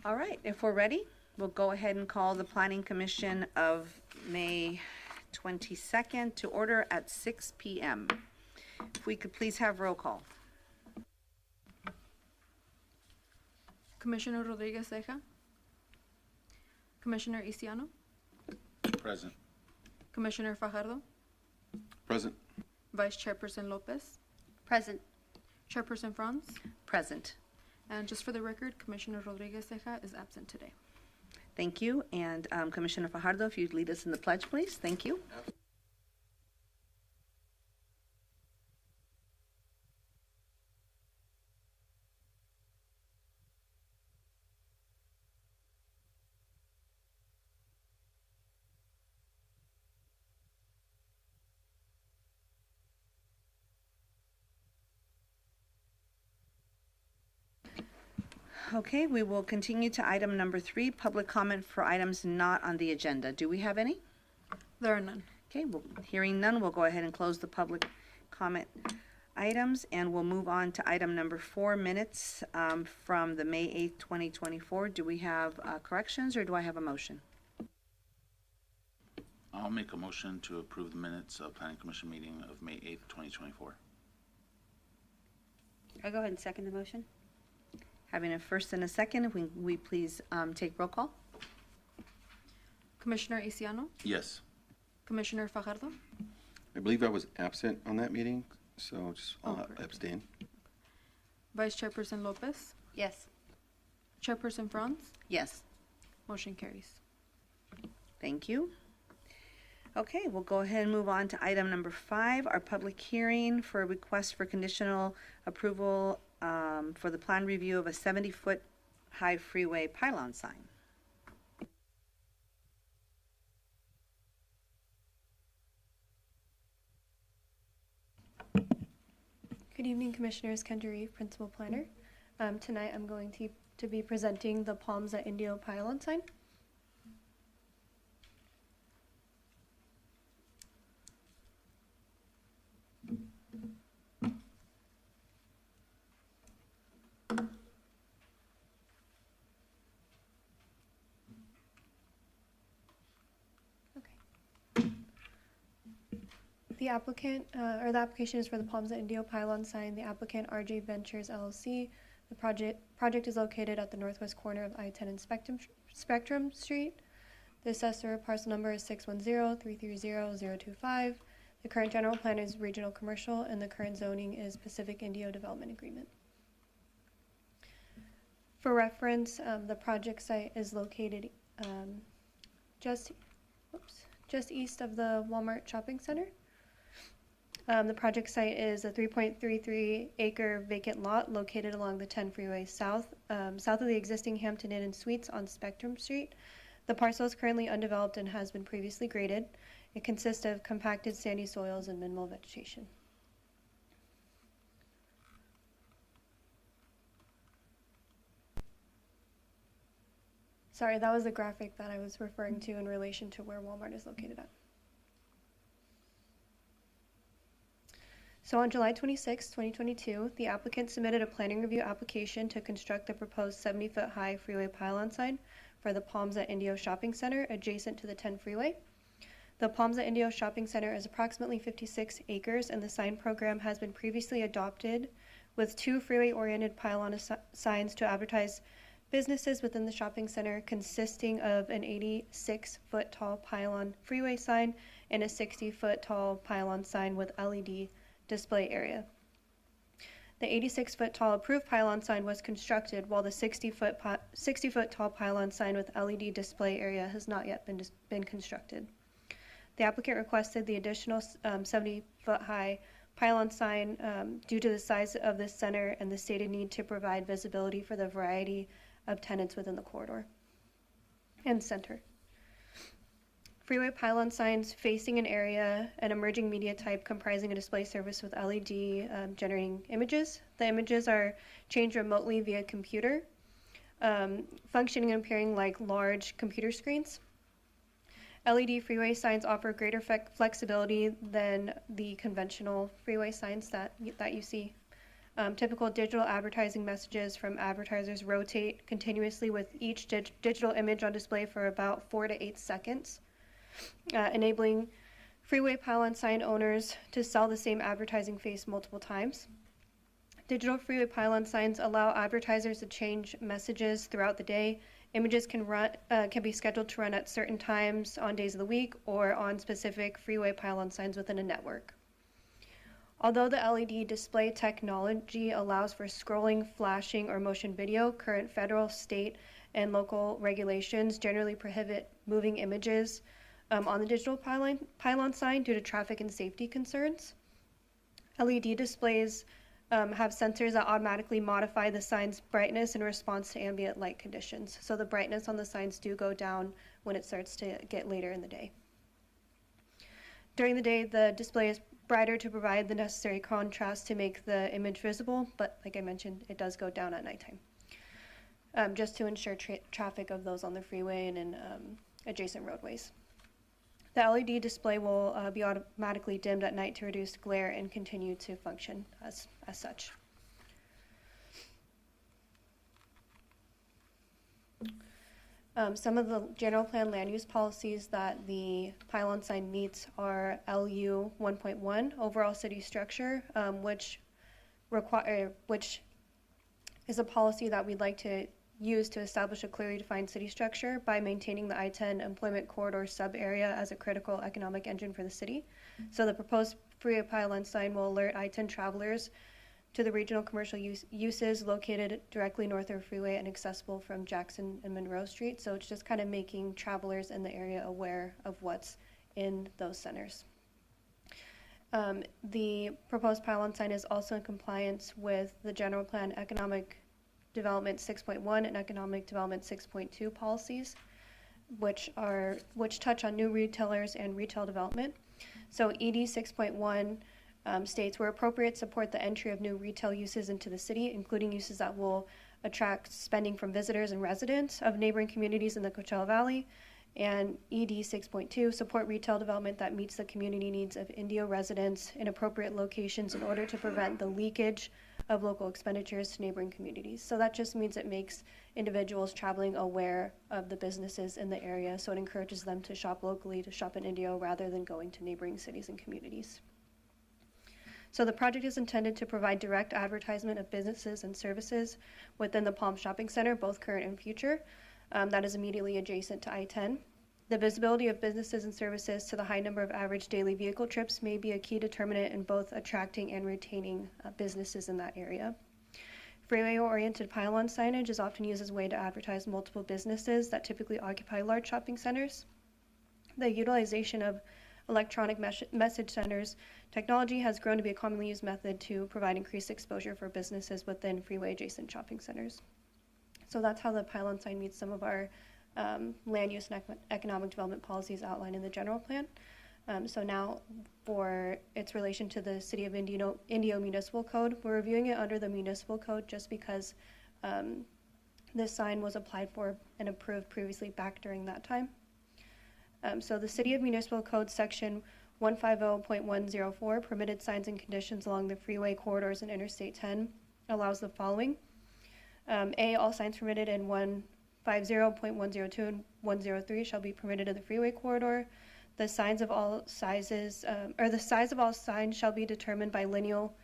All right, if we're ready, we'll go ahead and call the Planning Commission of May 22nd to order at 6 p.m. If we could please have roll call. Commissioner Rodriguez Ceja. Commissioner Isiano. Present. Commissioner Fajardo. Present. Vice Chairperson Lopez. Present. Chairperson Franz. Present. And just for the record, Commissioner Rodriguez Ceja is absent today. Thank you. And Commissioner Fajardo, if you'd lead us in the pledge, please. Thank you. Okay, we will continue to item number 3, public comment for items not on the agenda. Do we have any? There are none. Okay, well, hearing none, we'll go ahead and close the public comment items, and we'll move on to item number 4, minutes from the May 8th, 2024. Do we have corrections, or do I have a motion? I'll make a motion to approve the minutes of Planning Commission meeting of May 8th, 2024. I'll go ahead and second the motion. Having a first and a second, if we please take roll call. Commissioner Isiano. Yes. Commissioner Fajardo. I believe I was absent on that meeting, so just correct. abstain. Vice Chairperson Lopez. Yes. Chairperson Franz. Yes. Motion carries. Thank you. Okay, we'll go ahead and move on to item number 5, our public hearing for a request for conditional approval for the plan review of a 70-foot high freeway pylon sign. Good evening, Commissioners. Kendra Reeve, Principal Planner. Tonight I'm going to be presenting the Palms at Indio pylon sign. The application is for the Palms at Indio pylon sign. The applicant, RJ Ventures LLC. The project is located at the northwest corner of I-10 and Spectrum Street. The assessor parcel number is 610-330-025. The current general plan is regional commercial, and the current zoning is Pacific Indio Development Agreement. For reference, the project site is located just east of the Walmart Shopping Center. The project site is a 3.33 acre vacant lot located along the 10 freeway south of the existing Hampton Inn and Suites on Spectrum Street. The parcel is currently undeveloped and has been previously graded. It consists of compacted sandy soils and minimal vegetation. Sorry, that was the graphic that I was referring to in relation to where Walmart is located at. So on July 26, 2022, the applicant submitted a planning review application to construct the proposed 70-foot high freeway pylon sign for the Palms at Indio Shopping Center adjacent to the 10 freeway. The Palms at Indio Shopping Center is approximately 56 acres, and the sign program has been previously adopted with 2 freeway-oriented pylon signs to advertise businesses within the shopping center, consisting of an 86-foot tall pylon freeway sign and a 60-foot tall pylon sign with LED display area. The 86-foot tall approved pylon sign was constructed, while the 60-foot tall pylon sign with LED display area has not yet been constructed. The applicant requested the additional 70-foot high pylon sign due to the size of the center and the stated need to provide visibility for the variety of tenants within the corridor and center. Freeway pylon signs facing an area, an emerging media type comprising a display surface with LED generating images. The images are changed remotely via computer, functioning and appearing like large computer screens. LED freeway signs offer greater flexibility than the conventional freeway signs that you see Typical digital advertising messages from advertisers rotate continuously with each digital image on display for about 4 to 8 seconds, enabling freeway pylon sign owners to sell the same advertising face multiple times. Digital freeway pylon signs allow advertisers to change messages throughout the day. Images can be scheduled to run at certain times on days of the week or on specific freeway pylon signs within a network. Although the LED display technology allows for scrolling, flashing, or motion video, current federal, state, and local regulations generally prohibit moving images on the digital pylon sign due to traffic and safety concerns. LED displays have sensors that automatically modify the sign's brightness in response to ambient light conditions. So the brightness on the signs do go down when it starts to get later in the day. During the day, the display is brighter to provide the necessary contrast to make the image visible, but like I mentioned, it does go down at nighttime, just to ensure traffic of those on the freeway and in adjacent roadways. The LED display will be automatically dimmed at night to reduce glare and continue to function as such. Some of the general plan land use policies that the pylon sign meets are LU 1.1, overall city structure, which is a policy that we'd like to use to establish a clearly defined city structure by maintaining the I-10 employment corridor sub-area as a critical economic engine for the city. So the proposed freeway pylon sign will alert I-10 travelers to the regional commercial uses located directly north of the freeway and accessible from Jackson and Monroe Street. So it's just kind of making travelers in the area aware of what's in those centers. The proposed pylon sign is also in compliance with the General Plan Economic Development 6.1 and Economic Development 6.2 policies, which touch on new retailers and retail development. So ED 6.1 states where appropriate support the entry of new retail uses into the city, including uses that will attract spending from visitors and residents of neighboring communities in the Coachella Valley. And ED 6.2 support retail development that meets the community needs of Indio residents in appropriate locations in order to prevent the leakage of local expenditures to neighboring communities. So that just means it makes individuals traveling aware of the businesses in the area, so it encourages them to shop locally, to shop in Indio, rather than going to neighboring cities and communities. So the project is intended to provide direct advertisement of businesses and services within the Palm Shopping Center, both current and future, that is immediately adjacent to I-10. The visibility of businesses and services to the high number of average daily vehicle trips may be a key determinant in both attracting and retaining businesses in that area. Freeway-oriented pylon signage is often used as a way to advertise multiple businesses that typically occupy large shopping centers. The utilization of electronic message centers technology has grown to be a commonly used method to provide increased exposure for businesses within freeway-adjacent shopping centers. So that's how the pylon sign meets some of our land use and economic development policies outlined in the general plan. So now for its relation to the City of Indio Municipal Code, we're reviewing it under the Municipal Code just because this sign was applied for and approved previously back during that time. So the City of Municipal Code section 150.104, permitted signs and conditions along the freeway corridors and Interstate 10, allows the following. A, all signs permitted in 150.102 and 103 shall be permitted in the freeway corridor. The signs of all sizes, the size of all signs shall be determined by lineal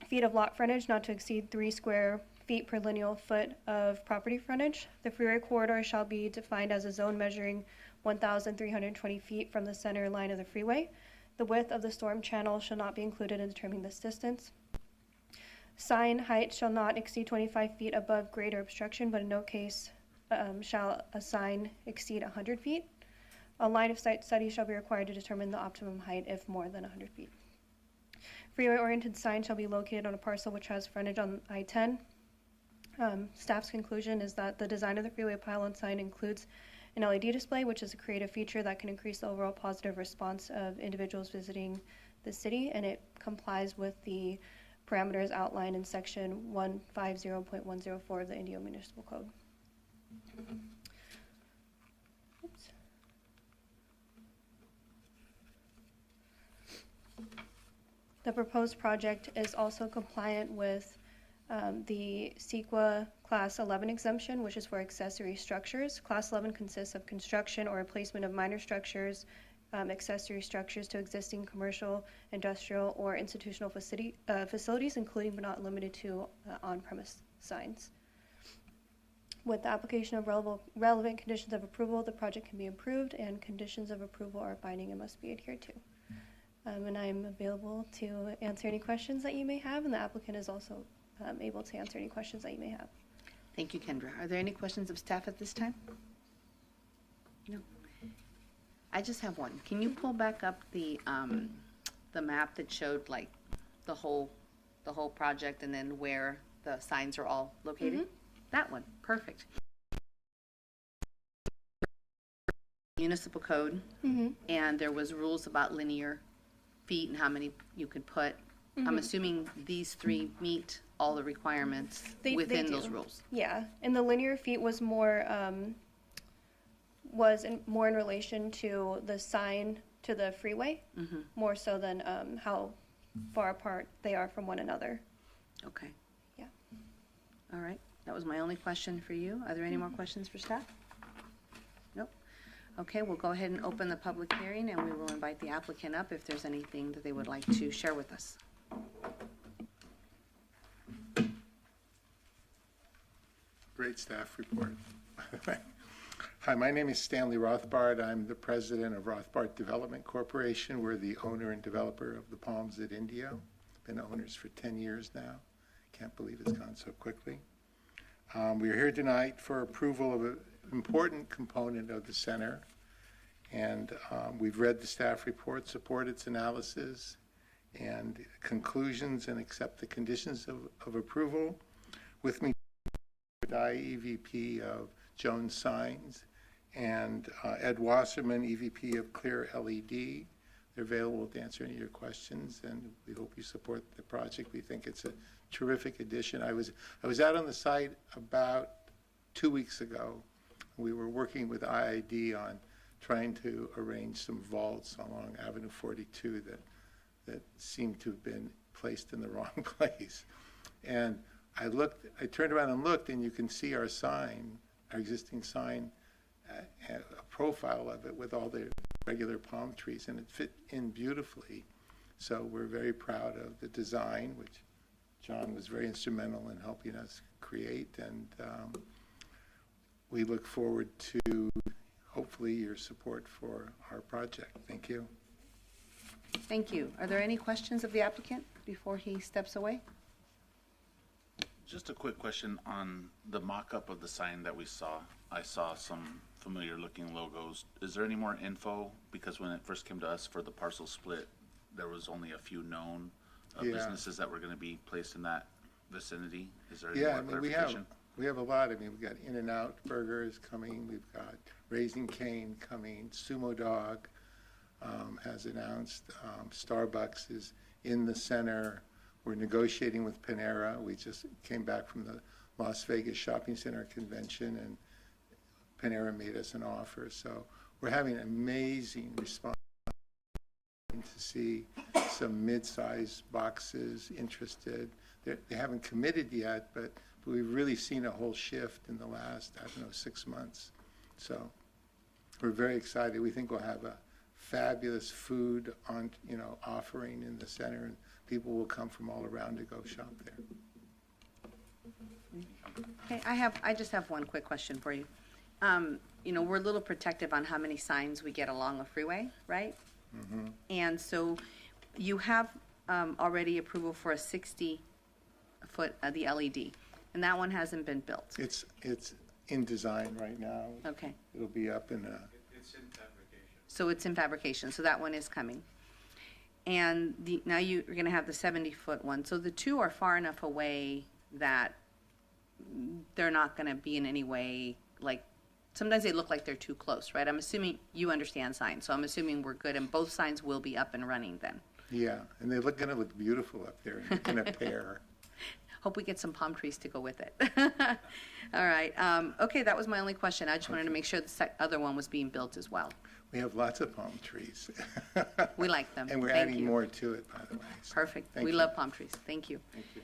feet of lot frontage, not to exceed 3 square feet per lineal foot of property frontage. The freeway corridor shall be defined as a zone measuring 1,320 feet from the center line of the freeway. The width of the storm channel shall not be included in determining this distance. Sign height shall not exceed 25 feet above grade or obstruction, but in no case shall a sign exceed 100 feet. A line of sight study shall be required to determine the optimum height if more than 100 feet. Freeway-oriented sign shall be located on a parcel which has frontage on I-10. Staff's conclusion is that the design of the freeway pylon sign includes an LED display, which is a creative feature that can increase the overall positive response of individuals visiting the city, and it complies with the parameters outlined in section 150.104 of the Indio Municipal Code. Oops. The proposed project is also compliant with the CEQA Class 11 exemption, which is for accessory structures. Class 11 consists of construction or replacement of minor structures, accessory structures to existing commercial, industrial, or institutional facilities, including but not limited to on-premise signs. With the application of relevant conditions of approval, the project can be approved, and conditions of approval are binding and must be adhered to. And I'm available to answer any questions that you may have, and the applicant is also able to answer any questions that you may have. Thank you, Kendra. Are there any questions of staff at this time? No. I just have one. Can you pull back up the map that showed like the whole project and then where the signs are all located? That one, perfect. Municipal code, and there was rules about linear feet and how many you could put. I'm assuming these three meet all the requirements They within those do. rules. Yeah, and the linear feet was more in relation to the sign to the freeway, more so than how far apart they are from one another. Okay. Yeah. All right. That was my only question for you. Are there any more questions for staff? Nope. Okay, we'll go ahead and open the public hearing, and we will invite the applicant up if there's anything that they would like to share with us. Great staff report. Hi, my name is Stanley Rothbard. I'm the president of Rothbard Development Corporation. We're the owner and developer of the Palms at Indio. Been owners for 10 years now. Can't believe it's gone so quickly. We are here tonight for approval of an important component of the center. And we've read the staff report, support its analysis and conclusions, and accept the conditions of approval. With me, EVP of Jones Signs, and Ed Wasserman, EVP of Clear LED. They're available to answer any of your questions, and we hope you support the project. We think it's a terrific addition. I was out on the site about 2 weeks ago. We were working with IID on trying to arrange some vaults along Avenue 42 that seemed to have been placed in the wrong place. And I turned around and looked, and you can see our sign, our existing sign, a profile of it with all the regular palm trees, and it fit in beautifully. So we're very proud of the design, which John was very instrumental in helping us create, and we look forward to hopefully your support for our project. Thank you. Thank you. Are there any questions of the applicant before he steps away? Just a quick question on the mock-up of the sign that we saw. I saw some familiar-looking logos. Is there any more info? Because when it first came to us for the parcel split, there was only a few known Yeah. businesses that were going to be placed in that vicinity. Is there any Yeah, more I mean, clarification? we have a lot. I mean, we've got In-N-Out Burgers coming. We've got Raising Cane coming. Sumo Dog has announced. Starbucks is in the center. We're negotiating with Panera. We just came back from the Las Vegas Shopping Center convention, and Panera made us an offer. So we're having amazing response to see some mid-sized boxes interested. They haven't committed yet, but we've really seen a whole shift in the last, 6 months. So we're very excited. We think we'll have a fabulous food offering in the center, and people will come from all around to go shop there. Okay, I just have one quick question for you. We're a little protective on how many signs we get along a freeway, right? And so you have already approval for a 60-foot, the LED, and that one hasn't been built. It's in design right now. Okay, It'll be up in so it's in fabrication, so that one is coming. And now you're going to have the 70-foot one. So the two are far enough away that they're not going to be in any way, like, sometimes they look like they're too close, right? I'm assuming you understand signs, so I'm assuming we're good, and both signs will be up and running then. Yeah, and they're going to look beautiful up there in a pair. Hope we get some palm trees to go with it. All right. Okay, that was my only question. I just wanted to make sure the other one was being built as well. We have lots of palm trees. We like them. And we're Thank adding you. more to it, by the way. So, Perfect. thank We you. love palm trees. Thank you. Thank you.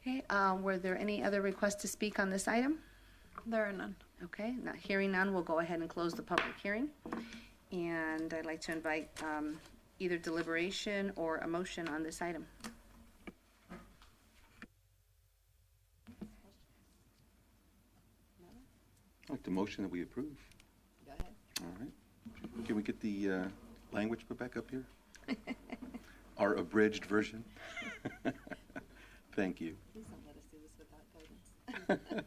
Okay, were there any other requests to speak on this item? There are none. Okay, not hearing none, we'll go ahead and close the public hearing. And I'd like to invite either deliberation or a motion on this item. I'd like the motion that we approve. Go ahead. All right. Can we get the language put back up here? Our abridged version? Thank you. Please don't let us do this without guidance.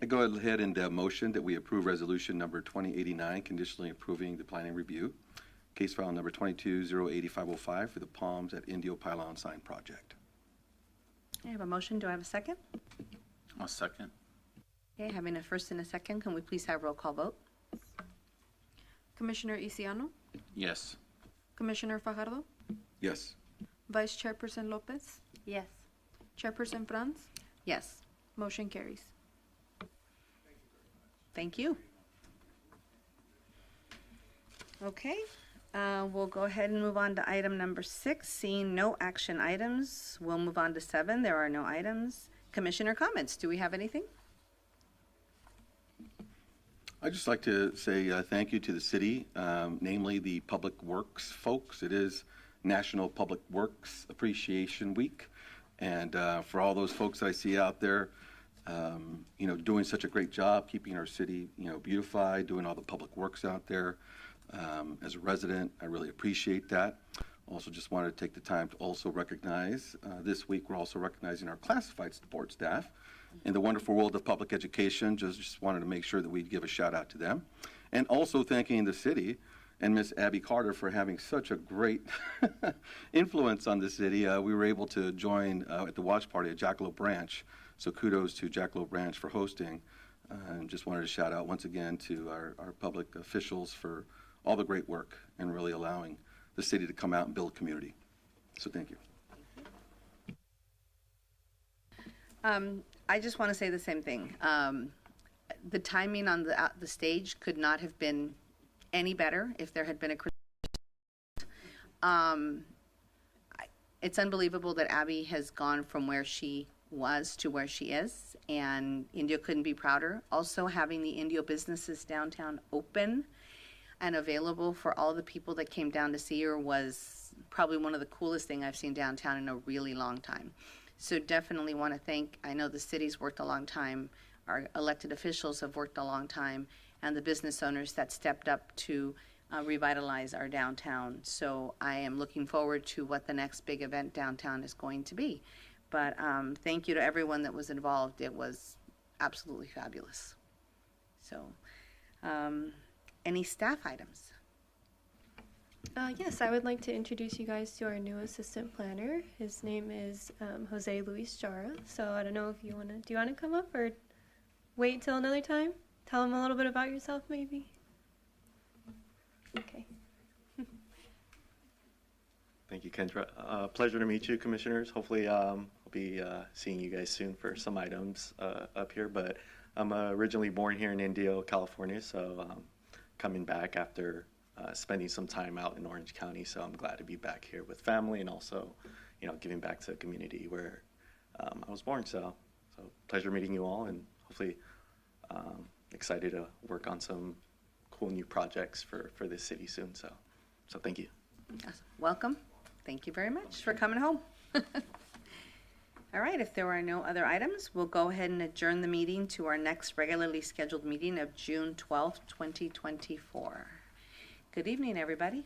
I go ahead and motion that we approve resolution number 2089, conditionally approving the planning review, case file number 22080505 for the Palms at Indio Pylon Sign Project. I have a motion. Do I have a second? A second. Okay, having a first and a second, can we please have roll call vote? Commissioner Isiano, Yes. Commissioner Fajardo, Yes. Vice Chairperson Lopez, Yes. Chairperson Franz, Yes. motion carries. Thank you. Okay, we'll go ahead and move on to item number 6. Seeing no action items, we'll move on to 7. There are no items. Commissioner comments, do we have anything? I'd just like to say thank you to the city, namely the Public Works folks. It is National Public Works Appreciation Week. And for all those folks that I see out there, doing such a great job keeping our city, beautified, doing all the public works out there. As a resident, I really appreciate that. Also just wanted to take the time to also recognize, this week we're also recognizing our classified support staff in the wonderful world of public education. Just wanted to make sure that we'd give a shout out to them. And also thanking the city and Miss Abby Carter for having such a great influence on the city. We were able to join at the watch party at Jackalope Branch. So kudos to Jackalope Branch for hosting. And just wanted to shout out once again to our public officials for all the great work and really allowing the city to come out and build community. So thank you. I just want to say the same thing. The timing on the stage could not have been any better if there had been it's unbelievable that Abby has gone from where she was to where she is, and Indio couldn't be prouder. Also, having the Indio businesses downtown open and available for all the people that came down to see her was probably one of the coolest things I've seen downtown in a really long time. So definitely want to thank, I know the city's worked a long time, our elected officials have worked a long time, and the business owners that stepped up to revitalize our downtown. So I am looking forward to what the next big event downtown is going to be. But thank you to everyone that was involved. It was absolutely fabulous. So, any staff items? Yes, I would like to introduce you guys to our new assistant planner. His name is Jose Luis Jara. So I don't know if you do you want to come up or wait till another time? Tell him a little bit about yourself, maybe? Okay. Thank you, Kendra. Pleasure to meet you, commissioners. Hopefully, I'll be seeing you guys soon for some items up here. But I'm originally born here in Indio, California, so coming back after spending some time out in Orange County. So I'm glad to be back here with family and also, giving back to the community where I was born. So pleasure meeting you all, and hopefully excited to work on some cool new projects for this city soon. So thank you. Welcome. Thank you very much for coming home. All right, if there are no other items, we'll go ahead and adjourn the meeting to our next regularly scheduled meeting of June 12th, 2024. Good evening, everybody.